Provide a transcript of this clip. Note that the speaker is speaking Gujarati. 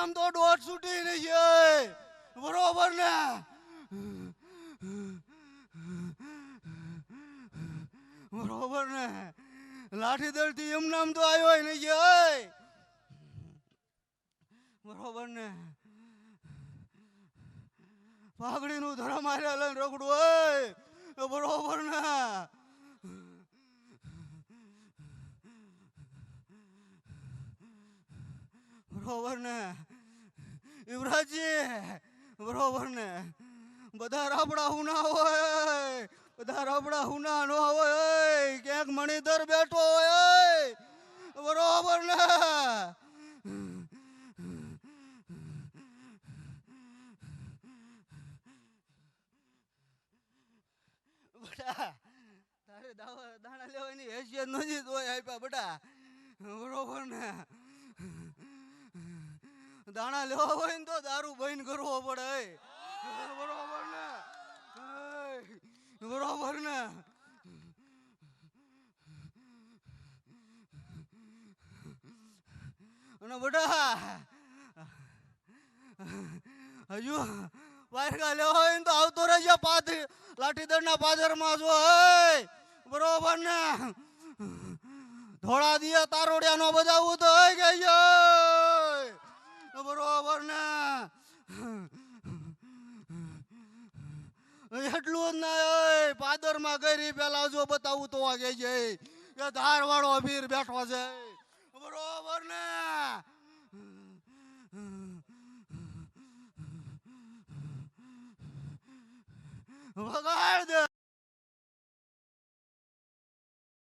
નામ તો દોઢ છૂટી નહીં છે બરોબર ને બરોબર ને લાઠી દળથી એમ નામ તો આવ્યો નહીં છે બરોબર ને પાઘડીનું ધરમ આર્યા લઈને રગડું હોય બરોબર ને બરોબર ને યુવરાજજી બરોબર ને બધા રાબડા હુના હોય બધા રાબડા હુના ન હોય ક્યાંક મણિધર બેઠો હોય બરોબર ને બટા તારે દાણા લેવાની હેસિયત નથી તો આપ્યા બટા બરોબર ને દાણા લેવા હોય ને તો દારૂ બંધ કરવો પડે બરોબર ને બરોબર ને અને બટા હજુ વાયરકા લેવા હોય ને તો આવતો રહેજે લાઠીદળ ના પાદરમાં જો બરોબર ને થોડા દિયા તારોડિયા નો બજાવું તો બરોબર ને એટલું જ ના પાદર માં ગઈ પેલા જો બતાવું તો વાગે છે કે ધાર વાળો વીર બેઠો છે બરોબર ને વગાડ દે